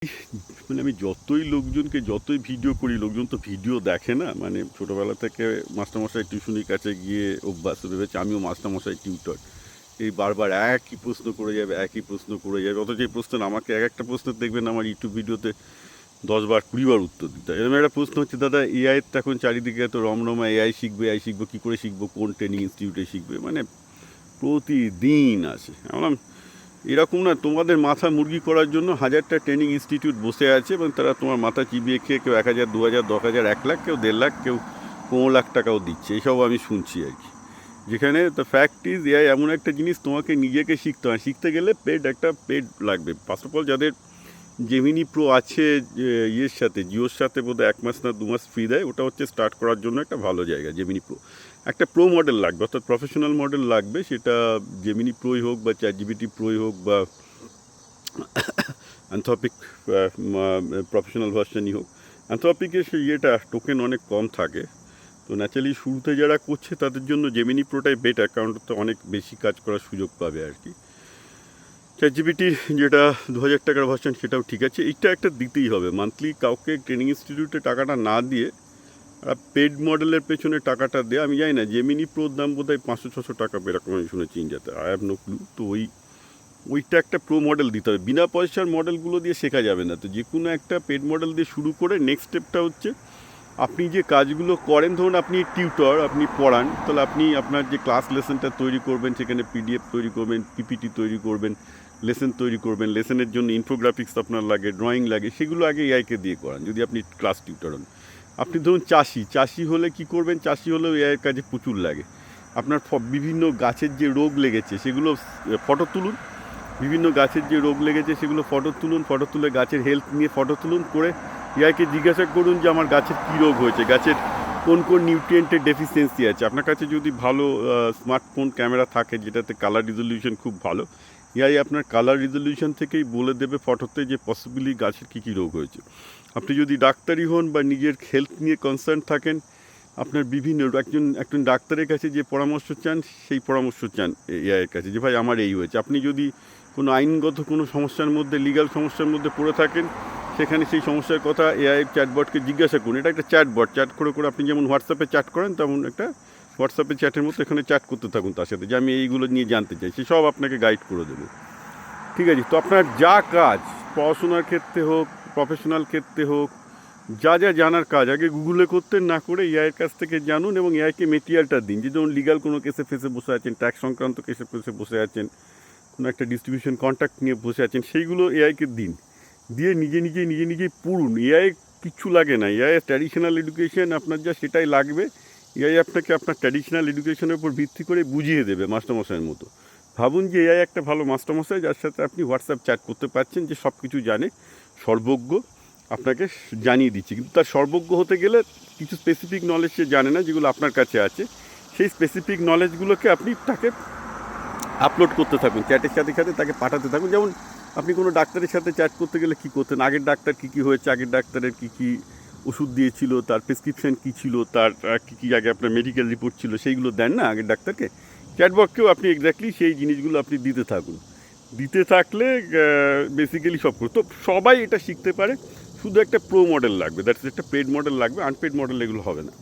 মানে আমি যতই ভিডিও করি, লোকজন তো ভিডিও দেখে না। মানে ছোটোবেলা থেকে মাস্টারমশাই টিউশনির কাছে গিয়ে অভ্যাস ভেবেছে আমিও মাস্টারমশাই টিউটর। এই বারবার একই প্রশ্ন করে যাবে, অথচ এই প্রশ্ন আমাকে একটা প্রশ্নের দেখবেন আমার ইউটিউব ভিডিওতে 10 বার 20 বার উত্তর দিতে হয়। এরকম একটা প্রশ্ন হচ্ছে, দাদা এআইয়ের তো এখন চারিদিকে এত রমরমা, এআই শিখবো কী করে শিখবো, কোন ট্রেনিং ইনস্টিটিউটে শিখবে, মানে প্রতিদিন আসে। আমরা এরকম না, তোমাদের মাথা মুরগি করার জন্য 1000টা ট্রেনিং ইনস্টিটিউট বসে আছে এবং তারা তোমার মাথা চিবিয়ে খেয়ে কেউ 1000, 2000, 10,000, 1 লাখ, কেউ 1.5 লাখ, কেউ 15 লাখ টাকাও দিচ্ছে। এইসব আমি শুনছি আর কি। যেখানে দ্য ফ্যাক্ট ইজ এআই এমন একটা জিনিস, তোমাকে নিজেকে শিখতে হয়। শিখতে গেলে পেড লাগবে। ফার্স্ট অফ অল যাদের জেমিনি প্রো আছে, ইয়ের সাথে জিওর সাথে বোধহয় 1 মাস না 2 মাস ফ্রি দেয়, ওটা হচ্ছে স্টার্ট করার জন্য একটা ভালো জায়গা। জেমিনি প্রো একটা প্রো মডেল লাগবে, অর্থাৎ প্রফেশনাল মডেল লাগবে। সেটা জেমিনি প্রোই হোক বা চ্যাটজিপিটি প্রোই হোক বা অ্যানথ্রপিক প্রফেশনাল ভার্সনই হোক। অ্যানথ্রপিকের সেই ইয়েটা টোকেন অনেক কম থাকে, তো ন্যাচারালি শুরুতে যারা করছে তাদের জন্য জেমিনি প্রোটাই বেটার, কারণ তো অনেক বেশি কাজ করার সুযোগ পাবে আর কি। চ্যাটজিপিটির যেটা 2000 টাকার ভার্সন সেটাও ঠিক আছে। এইটা একটা দিতেই হবে মান্থলি। কাউকে ট্রেনিং ইনস্টিটিউটে টাকাটা না দিয়ে পেড মডেলের পেছনে টাকাটা দেয়। আমি জানি না, জেমিনি প্রোর দাম বোধ হয় 500-600 টাকা এরকম আমি শুনেছি ইন্ডিয়াতে। I have no clue. তো ওইটা একটা প্রো মডেল দিতে হবে। বিনা পয়সার মডেলগুলো দিয়ে শেখা যাবে না। তো যে কোনো একটা পেড মডেল দিয়ে শুরু করে নেক্সট স্টেপটা হচ্ছে আপনি যে কাজগুলো করেন, ধরুন আপনি টিউটর, আপনি পড়ান, তাহলে আপনি আপনার যে ক্লাস লেসনটা তৈরি করবেন, সেখানে পিডিএফ তৈরি করবেন, পিপিটি তৈরি করবেন, লেসন তৈরি করবেন। লেসনের জন্য ইনফোগ্রাফিক্স আপনার লাগে, ড্রয়িং লাগে, সেগুলো আগে এআইকে দিয়ে করান যদি আপনি ক্লাস টিউটর হন। আপনি ধরুন চাষি হলে কি করবেন? চাষি হলেও এআইয়ের কাজে প্রচুর লাগে। আপনার বিভিন্ন গাছের যে রোগ লেগেছে সেগুলো ফটো তুলুন। বিভিন্ন গাছের যে রোগ লেগেছে সেগুলো ফটো তুলে গাছের হেলথ নিয়ে ফটো তুলুন, করে এআইকে জিজ্ঞাসা করুন যে আমার গাছের কী রোগ হয়েছে, গাছের কোন নিউট্রিয়েন্টের ডেফিসিয়েন্সি আছে। আপনার কাছে যদি ভালো স্মার্টফোন ক্যামেরা থাকে যেটাতে কালার রিজলিউশন খুব ভালো, এআই আপনার কালার রিজলিউশন থেকেই বলে দেবে ফটোতে যে পসিবলি গাছের কী কী রোগ হয়েছে। আপনি যদি ডাক্তারি হন বা নিজের হেলথ নিয়ে কনসার্ন থাকেন, আপনার বিভিন্ন একজন ডাক্তারের কাছে যে পরামর্শ চান, সেই পরামর্শ চান এআইয়ের কাছে যে ভাই আমার এই হয়েছে। আপনি যদি কোনো আইনগত কোনো সমস্যার মধ্যে, লিগ্যাল সমস্যার মধ্যে পড়ে থাকেন, সেখানে সেই সমস্যার কথা এআই চ্যাটবটকে জিজ্ঞাসা করুন। এটা একটা চ্যাটবট। চ্যাট করে আপনি যেমন হোয়াটসঅ্যাপে চ্যাট করেন, তেমন একটা হোয়াটসঅ্যাপে চ্যাটের মতো এখানে চ্যাট করতে থাকুন তার সাথে, যে আমি এইগুলো নিয়ে জানতে চাই। সে সব আপনাকে গাইড করে দেবে। ঠিক আছে? তো আপনার যা কাজ, পড়াশোনার ক্ষেত্রে হোক, প্রফেশনাল ক্ষেত্রে হোক, যা জানার কাজ আগে গুগলে করতেন, না করে এআইয়ের কাছ থেকে জানুন এবং এআইকে মেটেরিয়ালটা দিন। যে যেমন লিগাল কোনো কেসে ফেসে বসে আছেন, ট্যাক্স সংক্রান্ত কেসে ফেসে বসে আছেন, কোনো একটা ডিস্ট্রিবিউশন কন্ট্রাক্ট নিয়ে বসে আছেন, সেইগুলো এআইকে দিন। দিয়ে নিজেই পড়ুন। এআই কিচ্ছু লাগে না। এআই ট্র্যাডিশনাল এডুকেশন আপনার যা, সেটাই লাগবে। এআই আপনাকে আপনার ট্র্যাডিশনাল এডুকেশনের উপর ভিত্তি করে বুঝিয়ে দেবে মাস্টারমশাইয়ের মতো। ভাবুন যে এআই একটা ভালো মাস্টারমশাই, যার সাথে আপনি হোয়াটসঅ্যাপ চ্যাট করতে পারছেন, যে সব কিছু জানে, সর্বজ্ঞ, আপনাকে জানিয়ে দিচ্ছে। কিন্তু তার সর্বজ্ঞ হতে গেলে কিছু স্পেসিফিক নলেজ সে জানে না, যেগুলো আপনার কাছে আছে। সেই স্পেসিফিক নলেজগুলোকে আপনি তাকে আপলোড করতে থাকুন, চ্যাটের সাথে সাথে তাকে পাঠাতে থাকুন। যেমন আপনি কোনো ডাক্তারের সাথে চ্যাট করতে গেলে কী করতেন, আগের ডাক্তার কী হয়েছে, আগের ডাক্তারের কী ওষুধ দিয়েছিল, তার প্রেসক্রিপশান কী ছিল, তার কী আগে আপনার মেডিকেল রিপোর্ট ছিল, সেইগুলো দেন না আগের ডাক্তারকে। চ্যাটবক্সকেও আপনি এক্স্যাক্টলি সেই জিনিসগুলো আপনি দিতে থাকুন। দিতে থাকলে বেসিক্যালি সব করুন। তো সবাই এটা শিখতে পারে, শুধু একটা প্রো মডেল লাগবে, দ্যাটস একটা পেড মডেল লাগবে। আনপেড মডেল এগুলো হবে না।